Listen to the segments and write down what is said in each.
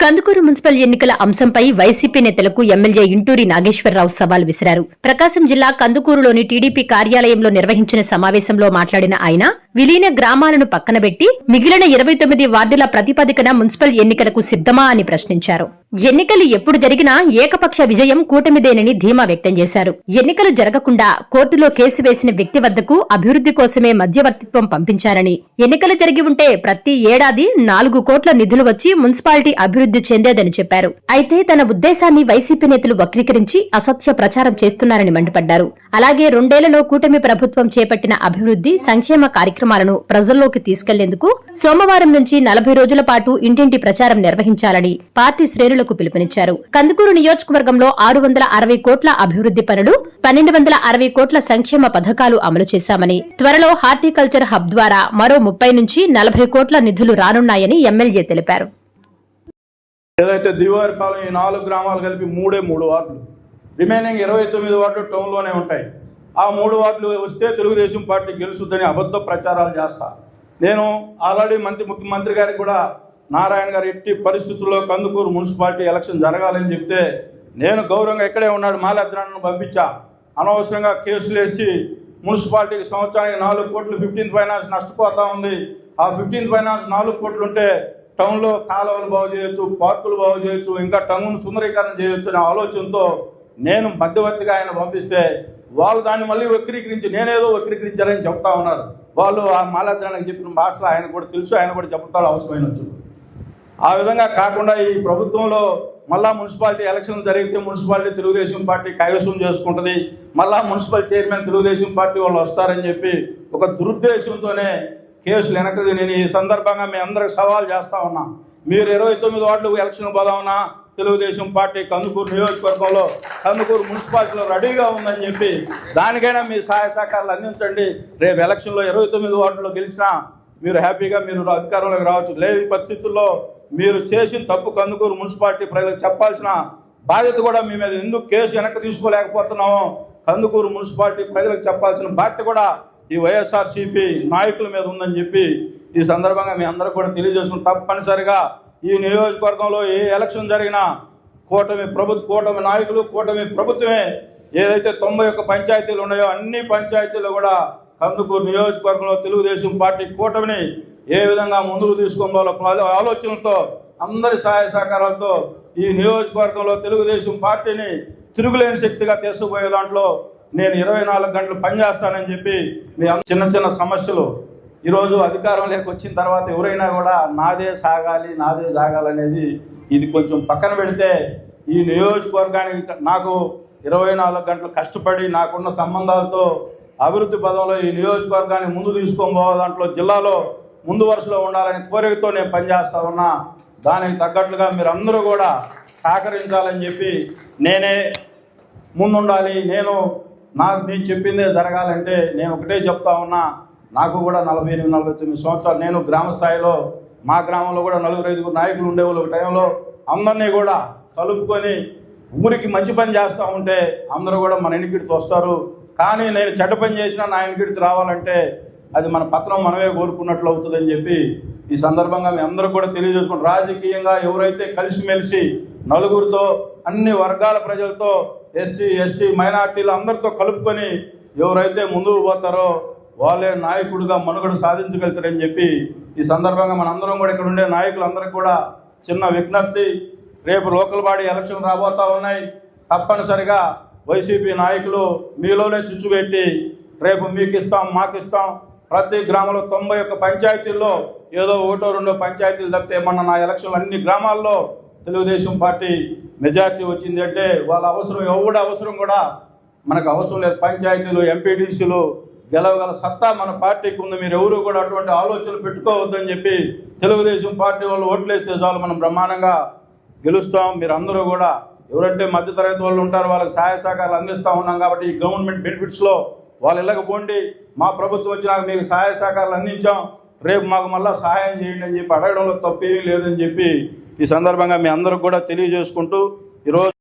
Kandukur municipal ఎన్నికల అంశంపై YCP నేతలకు ఎమ్మెల్యే ఇంటూరి నాగేశ్వరరావు సవాల్ విసిరారు. ప్రకాశం జిల్లా కందుకూరులోని టీడీపీ కార్యాలయంలో నిర్వహించిన సమావేశంలో మాట్లాడిన ఆయన విలీన గ్రామాలను పక్కనబెట్టి మిగిలిన 29 వార్డుల ప్రతిపాదికన మున్సిపల్ ఎన్నికలకు సిద్దమా అని ప్రశ్నించారు. ఎన్నికలు ఎప్పుడు జరిగినా ఏకపక్ష విజయం కూటమిదేనని ధీమా వ్యక్తం చేశారు. ఎన్నికలు జరగకుండా కోర్టులో కేసు వేసిన వ్యక్తి వద్దకు అభివృద్ధి కోసమే మధ్యవర్తిత్వం పంపించారని, ఎన్నికలు జరిగి ఉంటే ప్రతి ఏడాది 4 కోట్ల నిధులు వచ్చి మున్సిపాలిటీ అభివృద్ధి చెందేదని చెప్పారు. అయితే తన ఉద్దేశాన్ని వైసీపీ నేతలు వక్రీకరించి అసత్య ప్రచారం చేస్తున్నారని మండిపడ్డారు. అలాగే 2 ఏళ్లలో కూటమి ప్రభుత్వం చేపట్టిన అభివృద్ధి సంక్షేమ కార్యక్రమాలను ప్రజల్లోకి తీసుకెళ్లేందుకు సోమవారం నుంచి 40 రోజుల పాటు ఇంటింటి ప్రచారం నిర్వహించాలని పార్టీ శ్రేణులకు పిలుపునిచ్చారు. కందుకూరు నియోజకవర్గంలో 660 కోట్ల అభివృద్ధి పనులు, 1260 కోట్ల సంక్షేమ పథకాలు అమలు చేశామని, త్వరలో హార్టికల్చర్ హబ్ ద్వారా మరో 30 నుంచి 40 కోట్ల నిధులు రానున్నాయని ఎమ్మెల్యే తెలిపారు. ఏదైతే దివారిపాలెం ఈ 4 గ్రామాలు కలిపి 3 వార్డులు, రిమైనింగ్ 29 వార్డులు టౌన్లోనే ఉంటాయి. ఆ 3 వార్డులు వస్తే తెలుగుదేశం పార్టీ గెలుస్తుందని అబద్ధ ప్రచారాలు చేస్తా. నేను ఆల్రెడీ ముఖ్యమంత్రి గారికి కూడా నారాయణ గారు ఎట్టి పరిస్థితుల్లో కందుకూరు మున్సిపాలిటీ ఎలక్షన్ జరగాలని చెప్తే నేను గౌరవంగా ఇక్కడే ఉన్నాడు మాలద్రాన్ని పంపించా. అనవసరంగా కేసులు వేసి మున్సిపాలిటీకి సంవత్సరానికి 4 కోట్లు 15th ఫైనాన్స్ నష్టపోతా ఉంది. ఆ 15th ఫైనాన్స్ 4 కోట్లు ఉంటే టౌన్లో కాలువలు బాగు చేయొచ్చు, పార్కులు బాగు చేయొచ్చు, ఇంకా టౌన్ సుందరీకరణ చేయొచ్చు అనే ఆలోచనతో నేను మధ్యవర్తిగా ఆయన పంపిస్తే వాళ్ళు దాన్ని మళ్ళీ వక్రీకరించి నేనేదో వక్రీకరించారని చెప్తా ఉన్నారు. వాళ్ళు ఆ మాలాద్రానికి చెప్పిన భాషలో ఆయన కూడా తెలుసు, ఆయన కూడా చెప్తాడు అవసరమైన వచ్చు. ఆ విధంగా కాకుండా ఈ ప్రభుత్వంలో మళ్ళా మున్సిపాలిటీ ఎలక్షన్ జరిగితే మున్సిపాలిటీ తెలుగుదేశం పార్టీ కైవసం చేసుకుంటుంది, మళ్ళా మున్సిపల్ చైర్మన్ తెలుగుదేశం పార్టీ వాళ్ళు వస్తారని చెప్పి ఒక దురుద్దేశంతోనే కేసులు వెనకది. నేను ఈ సందర్భంగా మీ అందరికి సవాల్ చేస్తా ఉన్నా. మీరు 29 వార్డులు ఎలక్షన్ పోదామన్నా తెలుగుదేశం పార్టీ కందుకూరు నియోజకవర్గంలో కందుకూరు మున్సిపాలిటీలో రెడీగా ఉందని చెప్పి దానికైనా మీ సహాయ సహకారాలు అందించండి. రేపు ఎలక్షన్లో 29 వార్డులో గెలిచినా మీరు హ్యాపీగా మీరు అధికారంలోకి రావచ్చు. లేని పరిస్థితుల్లో మీరు చేసిన తప్పు కందుకూరు మున్సిపాలిటీ ప్రజలకు చెప్పాల్సిన బాధ్యత కూడా మీ మీద, ఎందుకు కేసు వెనక్కి తీసుకోలేకపోతున్నామో కందుకూరు మున్సిపాలిటీ ప్రజలకు చెప్పాల్సిన బాధ్యత కూడా ఈ వైఎస్ఆర్సీపీ నాయకుల మీద ఉందని చెప్పి ఈ సందర్భంగా మీ అందరూ కూడా తెలియజేసుకుని తప్పనిసరిగా ఈ నియోజకవర్గంలో ఏ ఎలక్షన్ జరిగినా కూటమి నాయకులు కూటమి ప్రభుత్వమే ఏదైతే 91 పంచాయతీలు ఉన్నాయో అన్ని పంచాయతీలు కూడా కందుకూరు నియోజకవర్గంలో తెలుగుదేశం పార్టీ కూటమిని ఏ విధంగా ముందుకు తీసుకోవాలో ఆలోచనలతో అందరి సహాయ సహకారాలతో ఈ నియోజకవర్గంలో తెలుగుదేశం పార్టీని తిరుగులేని శక్తిగా తీసుకుపోయే దాంట్లో నేను 24 గంటలు పనిచేస్తానని చెప్పి మీ చిన్న సమస్యలు ఈరోజు అధికారం వచ్చిన తర్వాత ఎవరైనా కూడా నాదే సాగాలనేది ఇది కొంచెం పక్కన పెడితే ఈ నియోజకవర్గానికి నాకు 24 గంటలు కష్టపడి నాకున్న సంబంధాలతో అభివృద్ధి పదంలో ఈ నియోజకవర్గాన్ని ముందు తీసుకొని పోవే దాంట్లో జిల్లాలో ముందు వరుసలో ఉండాలని కోరికతో నేను పనిచేస్తా ఉన్నా. దానికి తగ్గట్లుగా మీరు అందరూ కూడా సహకరించాలని చెప్పి నేనే ముందుండాలి. నేను చెప్పిందే జరగాలంటే నేను ఒకటే చెప్తా ఉన్నా. నాకు కూడా 48-49 సంవత్సరాలు. నేను గ్రామ స్థాయిలో మా గ్రామంలో కూడా 4-5 నాయకులు ఉండేవాళ్ళు. ఒక టైంలో అందరినీ కూడా కలుపుకొని ఊరికి మంచి పని చేస్తూ ఉంటే అందరూ కూడా మన ఎన్నికడికి వస్తారు. కానీ నేను చెడ్డ పని చేసినా నా ఎన్నికడికి రావాలంటే అది మన పత్రం మనమే కోరుకున్నట్లు అవుతుందని చెప్పి ఈ సందర్భంగా మీ అందరూ కూడా తెలియజేసుకుంటారు. రాజకీయంగా ఎవరైతే కలిసిమెలిసి నలుగురితో అన్ని వర్గాల ప్రజలతో ఎస్సీ ఎస్టీ మైనార్టీలు అందరితో కలుపుకొని ఎవరైతే ముందుకు పోతారో వాళ్ళే నాయకుడిగా మనుగడ సాధించగలుగుతారని చెప్పి ఈ సందర్భంగా మనందరం కూడా ఇక్కడ ఉండే నాయకులందరికీ కూడా చిన్న విజ్ఞప్తి. రేపు లోకల్ బాడీ ఎలక్షన్ రాబోతూ ఉన్నాయి. తప్పనిసరిగా వైసీపీ నాయకులు మీలోనే చుచ్చుపెట్టి రేపు మీకు ఇస్తాం మాకు ఇస్తాం, ప్రతి గ్రామంలో 91 పంచాయతీల్లో ఏదో 1-2 పంచాయతీలు తప్పితే మొన్న నా ఎలక్షన్లు అన్ని గ్రామాల్లో తెలుగుదేశం పార్టీ మెజార్టీ వచ్చింది అంటే వాళ్ళ అవసరం కూడా మనకు అవసరం లేదు. పంచాయతీలు ఎంపీటీసీలు గెలవగల సత్తా మన పార్టీకి ఉంది. మీరు ఎవరు కూడా అటువంటి ఆలోచనలు పెట్టుకోవద్దని చెప్పి తెలుగుదేశం పార్టీ వాళ్ళు ఓట్లేస్తే చాలు మనం బ్రహ్మాండంగా గెలుస్తాం. మీరు అందరూ కూడా ఎవరంటే మధ్యతరగతి వాళ్ళు ఉంటారో వాళ్ళకి సహాయ సహకారాలు అందిస్తూ ఉన్నాం కాబట్టి ఈ గవర్నమెంట్ బెనిఫిట్స్లో వాళ్ళు ఇళ్ళకపోండి. మా ప్రభుత్వం వచ్చినాక మీకు సహాయ సహకారాలు అందించాం, రేపు మాకు మళ్ళీ సహాయం చేయండి అని చెప్పి అడగడంలో తప్పేమీ లేదని చెప్పి ఈ సందర్భంగా మీ అందరికి కూడా తెలియజేసుకుంటూ ఈరోజు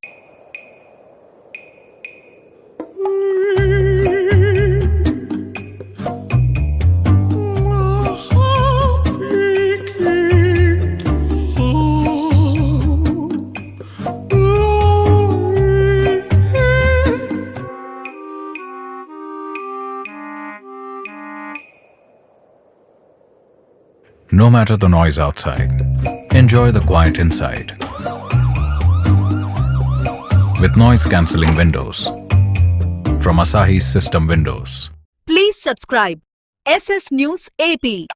No matter the noise outside, enjoy the quiet inside. With noise cancelling windows from Asahi System Windows. Please subscribe SS News AP.